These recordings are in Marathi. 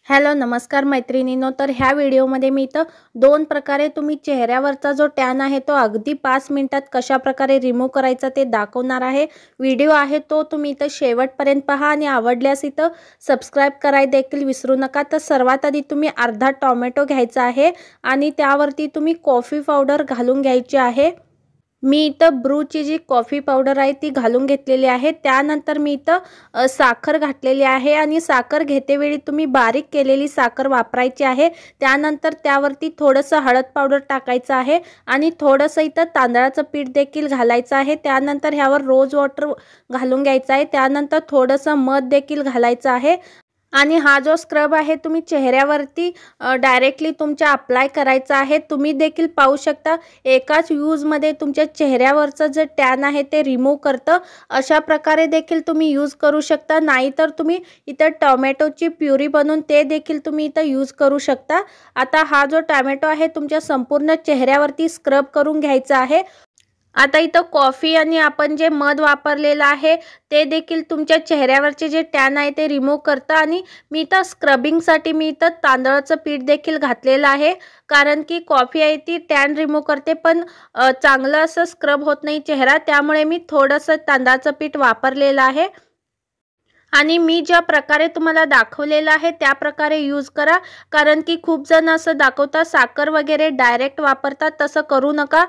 हॅलो नमस्कार मैत्रिणींनो। तर ह्या व्हिडिओमध्ये मी इथं दोन प्रकारे तुम्ही चेहऱ्यावरचा जो टॅन आहे तो अगदी 5 मिनिटात कशा प्रकारे रिमूव्ह करायचा ते दाखवणार आहे। व्हिडिओ आहे तो तुम्ही इथं शेवटपर्यंत पहा आणि आवडल्यास इथं सबस्क्राइब करायला देखील विसरू नका। तर सर्वात आधी तुम्ही अर्धा टोमॅटो घ्यायचा आहे आणि त्यावरती तुम्ही कॉफी पावडर घालून घ्यायची आहे। मी इथं ब्रूची जी कॉफी पावडर आहे ती घालून घेतलेली आहे। त्यानंतर मी इथं साखर घातलेली आहे आणि साखर घेतेवेळी तुम्ही बारीक केलेली साखर वापरायची आहे। त्यानंतर त्यावरती थोडंसं हळद पावडर टाकायचं आहे आणि थोडंसं इथं तांदळाचं पीठ देखील घालायचं आहे। त्यानंतर ह्यावर रोज वॉटर घालून घ्यायचं आहे। त्यानंतर थोडंसं मध देखील घालायचं आहे आणि हा जो स्क्रब आहे तुम्ही चेहऱ्यावरती डायरेक्टली तुमच्या अप्लाय करायचा आहे। तुम्ही देखील पाहू शकता एकाच यूजमध्ये तुमच्या चेहऱ्यावरचं जे टॅन आहे ते रिमूव्ह करतं। अशा प्रकारे देखील तुम्ही यूज करू शकता, नाहीतर तुम्ही इथं टोमॅटोची प्युरी बनवून ते देखील तुम्ही इथं यूज करू शकता। आता हा जो टोमॅटो आहे तुमच्या संपूर्ण चेहऱ्यावरती स्क्रब करून घ्यायचा आहे। आता इथं कॉफी आणि आपण जे मध वापरलेलं आहे ते देखील तुमच्या चेहऱ्यावरचे जे टॅन आहे ते रिमूव्ह करतं। आणि मी इथं स्क्रबिंगसाठी मी इथं तांदळाचं पीठ देखील घातलेलं आहे, कारण की कॉफी आहे ती टॅन रिमूव्ह करते पण चांगलं असं स्क्रब होत नाही चेहरा, त्यामुळे मी थोडंसं तांदळाचं पीठ वापरलेलं आहे। आणि मी ज्या प्रकारे तुम्हाला दाखवलेलं आहे त्या प्रकारे यूज करा, कारण की खूप जण असं दाखवतात साखर वगैरे डायरेक्ट वापरतात, तसं करू नका।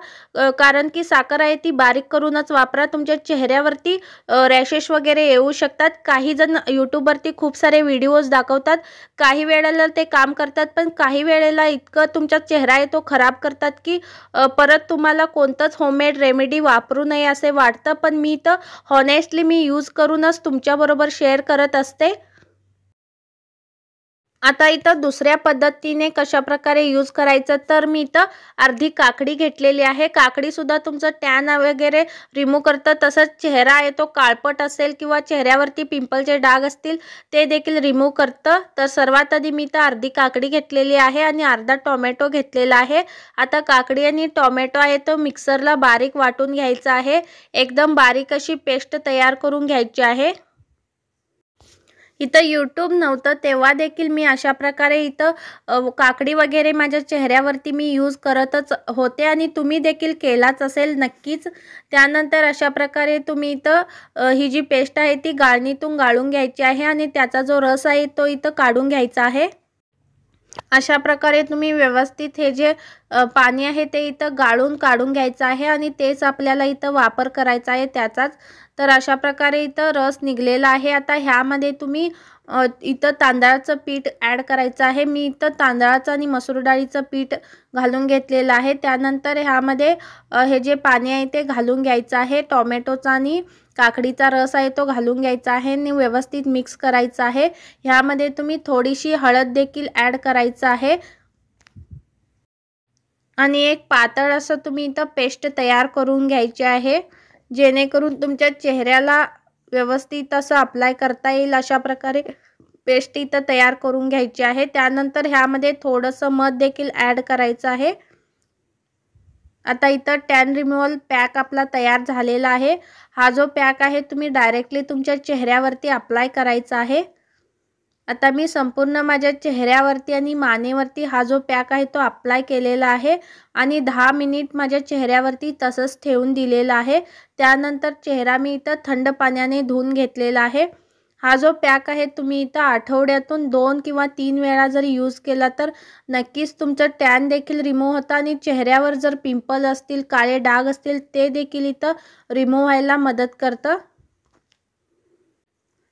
कारण की साखर आहे ती बारीक करूनच वापरा, तुमच्या चेहऱ्यावरती रॅशेस वगैरे येऊ शकतात। काही जण यूट्यूबवरती खूप सारे व्हिडिओज दाखवतात, काही वेळेला ते काम करतात पण काही वेळेला इतकं तुमचा चेहरा आहे तो खराब करतात की परत तुम्हाला कोणतंच होममेड रेमेडी वापरू नये असे वाटतं। पण मी तर हॉनेस्टली मी यूज करूनच तुमच्याबरोबर शेअर करत असते। आता इथं दुसऱ्या पद्धतीने कशा प्रकारे यूज करायचं, तर मी इथं अर्धी काकडी घेतलेली आहे। काकडी सुद्धा तुमचं टॅन वगैरे रिमूव्ह करतं, तसंच चेहरा आहे तो काळपट असेल किंवा चेहऱ्यावरती पिंपलचे डाग असतील ते देखील रिमूव्ह करतं। तर सर्वात आधी मी इथं अर्धी काकडी घेतलेली आहे आणि अर्धा टोमॅटो घेतलेला आहे। आता काकडी आणि टोमॅटो आहे तो मिक्सरला बारीक वाटून घ्यायचा आहे, एकदम बारीक अशी पेस्ट तयार करून घ्यायची आहे। इथं यूट्यूब नव्हतं तेव्हा देखील मी अशा प्रकारे इथं काकडी वगैरे माझ्या चेहऱ्यावरती मी यूज करतच होते आणि तुम्ही देखील केलाच असेल नक्कीच। त्यानंतर अशा प्रकारे तुम्ही इथं ही जी पेस्ट आहे ती गाळणीतून गाळून घ्यायची आहे आणि त्याचा जो रस आहे तो इथं काढून घ्यायचा आहे। अशा प्रकारे तुम्ही व्यवस्थित हे जे पाणी आहे ते इथं गाळून काढून घ्यायचं आहे आणि तेच आपल्याला इथं वापर करायचा आहे त्याचाच। तर अशा प्रकारे इथं रस निघलेला आहे। आता ह्यामध्ये तुम्ही इथं तांदळाचं पीठ ॲड करायचं आहे। मी इथं तांदळाचं आणि मसूर डाळीचं पीठ घालून घेतलेलं आहे। त्यानंतर ह्यामध्ये हे जे पाणी आहे ते घालून घ्यायचं आहे। टोमॅटोचा आणि काकडीचा रस आहे तो घालून घ्यायचा आहे आणि व्यवस्थित मिक्स करायचं आहे। ह्यामध्ये तुम्ही थोडीशी हळद देखील ॲड करायचं आहे आणि एक पातळ असं तुम्ही इथं पेस्ट तयार करून घ्यायची आहे, जेणेकरून तुमच्या चेहऱ्याला व्यवस्थित असं अप्लाय करता येईल। अशा प्रकारे पेस्ट इथं तयार करून घ्यायची आहे। त्यानंतर ह्यामध्ये थोडंसं मध देखील ॲड करायचं आहे। आता इथं टॅन रिमूव्हल पॅक आपला तयार झालेला आहे। हा जो पॅक आहे तुम्ही डायरेक्टली तुमच्या चेहऱ्यावरती अप्लाय करायचा आहे। आता मी संपूर्ण माझ्या चेहऱ्यावरती आणि मानेवरती हा जो पॅक आहे तो अप्लाय केलेला आहे आणि 10 मिनिट माझ्या चेहऱ्यावरती तसंच ठेवून दिलेला आहे। त्यानंतर चेहरा मी इथं थंड पाण्याने धुवून घेतलेला आहे। हा जो पॅक आहे तुम्ही इथं आठवड्यातून 2 किंवा 3 वेळा जर यूज केला तर नक्कीच तुमचं टॅन देखील रिमूव्ह होतं आणि चेहऱ्यावर जर पिंपल असतील, काळे डाग असतील ते देखील इथं रिमूव्ह व्हायला मदत करतं।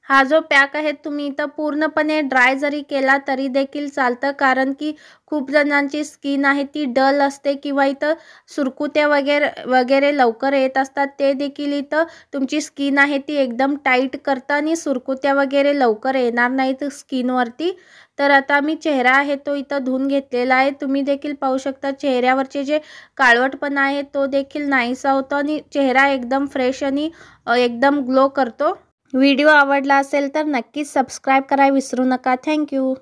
हा जो पॅक आहे तुम्ही इथं पूर्णपणे ड्राय जरी केला तरी देखील चालतं, कारण की खूप जणांची स्किन आहे ती डल असते किंवा इथं सुरकुत्या वगैरे लवकर येत असतात, ते देखील इथं तुमची स्किन आहे ती एकदम टाईट करतं आणि सुरकुत्या वगैरे लवकर येणार नाहीत स्किनवरती। तर आता मी चेहरा आहे तो इथं धुवून घेतलेला आहे। तुम्ही देखील पाहू शकता चेहऱ्यावरचे जे काळवटपणा आहे तो देखील नाहीसा होतो आणि चेहरा एकदम फ्रेश आणि एकदम ग्लो करतो। व्हिडिओ आवडला असेल तर नक्कीच सबस्क्राइब करायला विसरू नका। थँक्यू।